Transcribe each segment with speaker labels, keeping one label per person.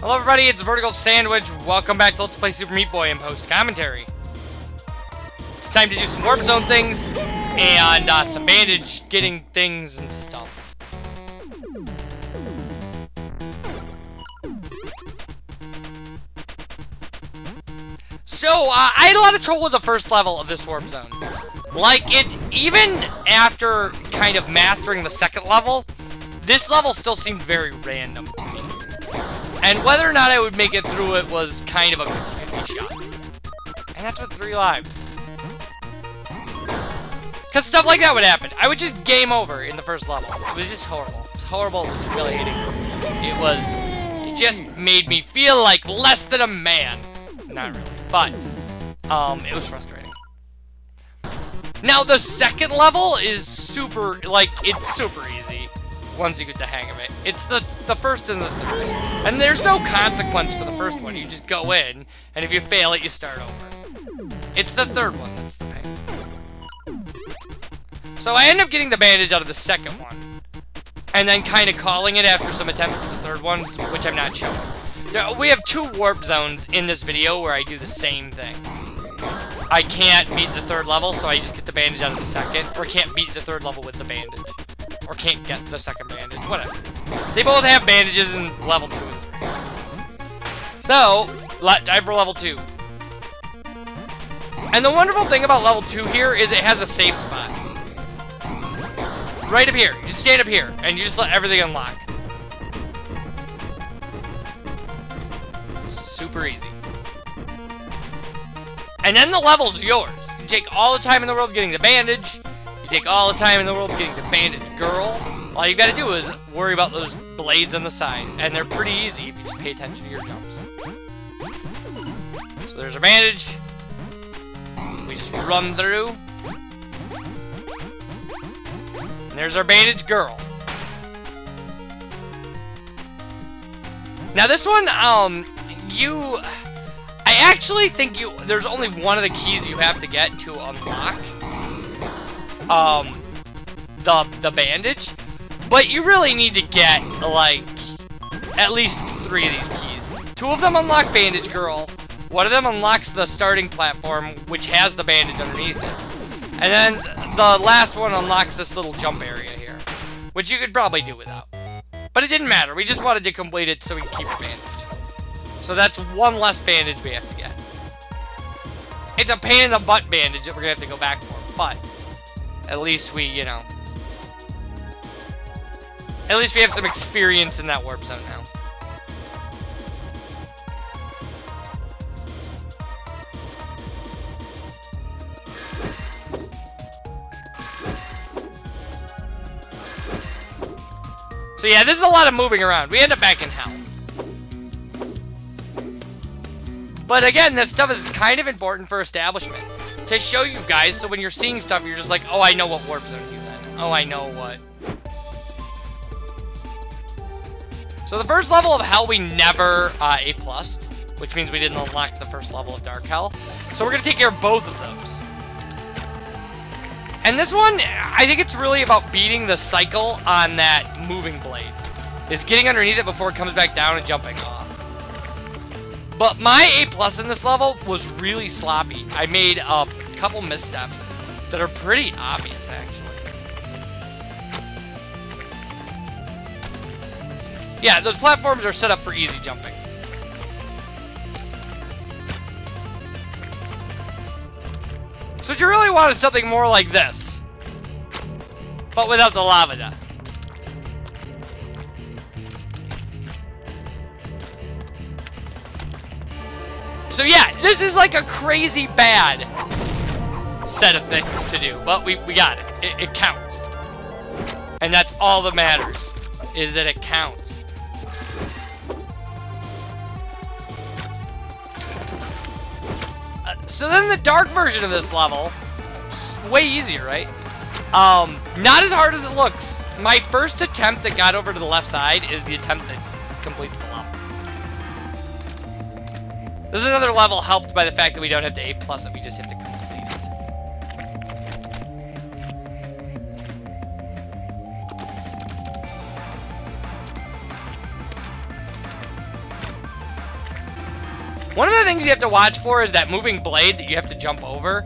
Speaker 1: Hello everybody, it's Vertical Sandwich. Welcome back to Let's Play Super Meat Boy and Post Commentary. It's time to do some Warp Zone things and some bandage getting things and stuff. So, I had a lot of trouble with the first level of this Warp Zone. Like, even after kind of mastering the second level, this level still seemed very random to me. And whether or not I would make it through it was kind of a 50-50 shot. And that's with 3 lives. Because stuff like that would happen. I would just game over in the first level. It was just horrible. It was horrible. It was humiliating. It just made me feel like less than a man. Not really. But, it was frustrating. Now, the second level is super, like, it's super easy. Once you get the hang of it. It's the first and the third. And there's no consequence for the first one. You just go in, and if you fail it, you start over. It's the third one that's the pain. So I end up getting the bandage out of the second one. And then kind of calling it after some attempts at the third one, which I'm not showing. We have 2 warp zones in this video where I do the same thing. I can't beat the third level, so I just get the bandage out of the second. Or can't beat the third level with the bandage. Or can't get the second bandage, whatever. They both have bandages in level 2 and 3. So, dive for level 2. And the wonderful thing about level 2 here is it has a safe spot. Right up here. You just stand up here, and you just let everything unlock. Super easy. And then the level's yours. You take all the time in the world getting the bandage. Take all the time in the world getting the bandage girl. All you gotta do is worry about those blades on the side. And they're pretty easy if you just pay attention to your jumps. So there's our bandage. We just run through. And there's our bandage girl. Now this one, I actually think there's only one of the keys you have to get to unlock. The bandage, but you really need to get, like, at least 3 of these keys. 2 of them unlock Bandage Girl, 1 of them unlocks the starting platform, which has the bandage underneath it, and then the last one unlocks this little jump area here, which you could probably do without. But it didn't matter, we just wanted to complete it so we can keep the bandage. So that's 1 less bandage we have to get. It's a pain in the butt bandage that we're gonna have to go back for, but at least we, you know, at least we have some experience in that warp zone now. So yeah, this is a lot of moving around. We end up back in hell. But again, this stuff is kind of important for establishment. To show you guys, so when you're seeing stuff, you're just like, oh, I know what warp zone he's in. Oh, I know what. So the first level of Hell we never A+'d, which means we didn't unlock the first level of Dark Hell. So we're going to take care of both of those. And this one, I think it's really about beating the cycle on that moving blade. Is getting underneath it before it comes back down and jumping off. But my A+ in this level was really sloppy. I made a couple missteps that are pretty obvious, actually. Yeah, those platforms are set up for easy jumping. So what you really want is something more like this. But without the lava death. So yeah, this is like a crazy bad set of things to do, but we got it. It counts. And that's all that matters, is that it counts. So then the dark version of this level, way easier, right? Not as hard as it looks. My first attempt that got over to the left side is the attempt that completes the level. This is another level helped by the fact that we don't have to A+ it, we just have to complete it. One of the things you have to watch for is that moving blade that you have to jump over.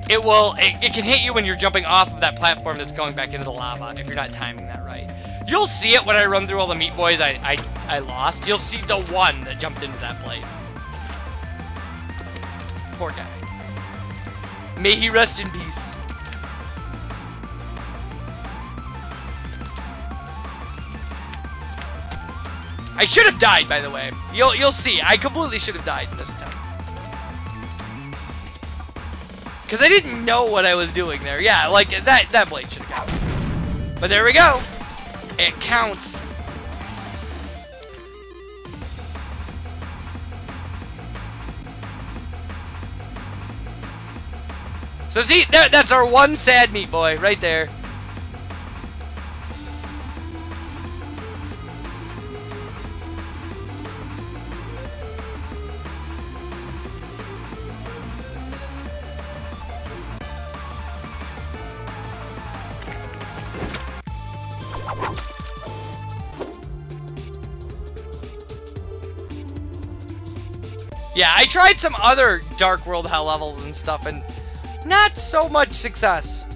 Speaker 1: It can hit you when you're jumping off of that platform that's going back into the lava if you're not timing that right. You'll see it when I run through all the Meat Boys I lost. You'll see the one that jumped into that blade. Poor guy. May he rest in peace. I should have died, by the way. You'll see. I completely should have died in this attempt. Because I didn't know what I was doing there. Yeah, like, that blade should have gone. But there we go. It counts. So see, that's our one sad Meat Boy right there. Yeah, I tried some other Dark World Hell levels and stuff, and not so much success.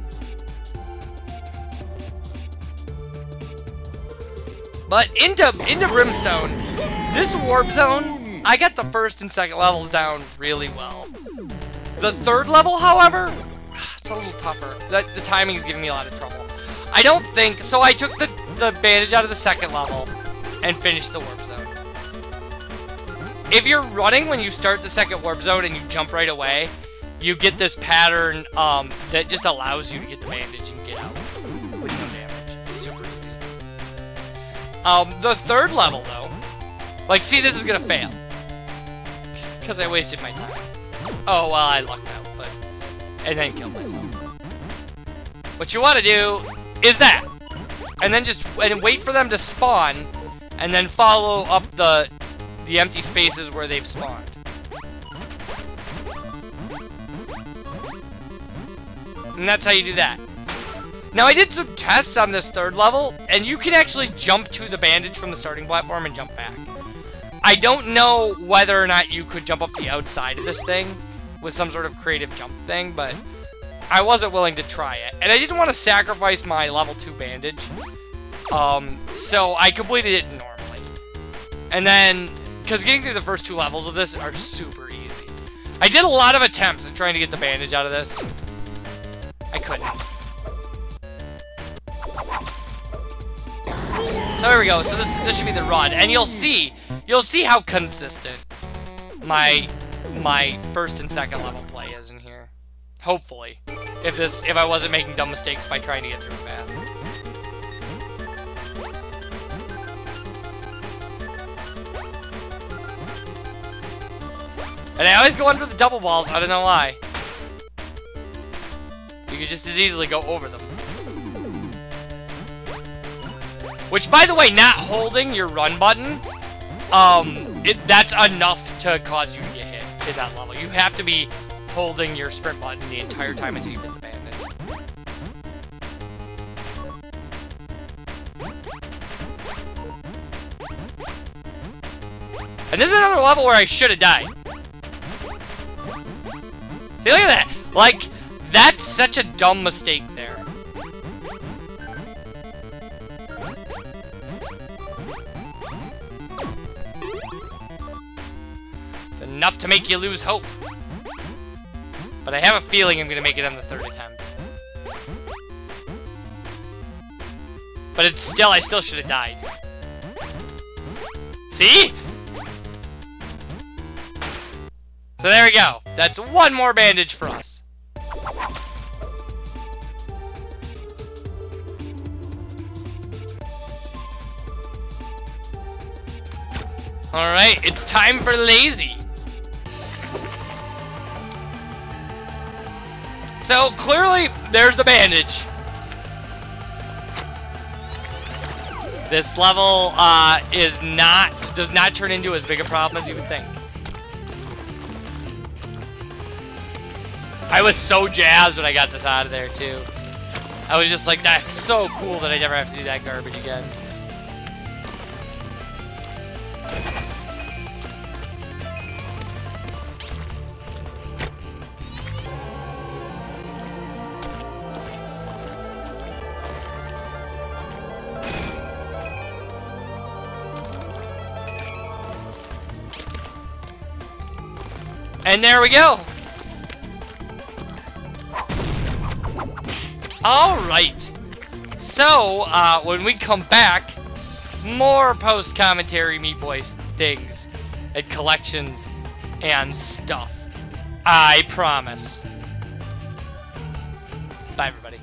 Speaker 1: But into Rimstone, this warp zone, I got the first and second levels down really well. The third level, however, it's a little tougher. The timing is giving me a lot of trouble. I don't think, so I took the bandage out of the second level and finished the warp zone. If you're running when you start the second warp zone and you jump right away, you get this pattern that just allows you to get the bandage and get out with no damage. It's super easy. The third level, though, like, see, this is gonna fail. Because I wasted my time. Oh, well, I lucked out, but... and then killed myself. What you want to do is that. And then just wait for them to spawn, and then follow up the empty spaces where they've spawned. And that's how you do that. Now, I did some tests on this third level, and you can actually jump to the bandage from the starting platform and jump back. I don't know whether or not you could jump up the outside of this thing with some sort of creative jump thing, but I wasn't willing to try it. And I didn't want to sacrifice my level 2 bandage, so I completed it normally. And then, because getting through the first 2 levels of this are super easy. I did a lot of attempts at trying to get the bandage out of this. I couldn't. So there we go. So this should be the run, and you'll see how consistent my first and second level play is in here. Hopefully, if I wasn't making dumb mistakes by trying to get through fast. And I always go under the double balls. I don't know why. You could just as easily go over them. Which, by the way, not holding your run button, that's enough to cause you to get hit in that level. You have to be holding your sprint button the entire time until you hit the bandage. And this is another level where I should have died. See, look at that! Like, that's such a dumb mistake there. It's enough to make you lose hope. But I have a feeling I'm gonna make it on the third attempt. But it's still, I still should have died. See? So there we go. That's one more bandage for us. Alright, it's time for lazy. So clearly, there's the bandage. This level does not turn into as big a problem as you would think. I was so jazzed when I got this out of there, too. I was just like, that's so cool that I never have to do that garbage again. And there we go. Alright. So, when we come back, more post-commentary Meat Boys things and collections and stuff. I promise. Bye, everybody.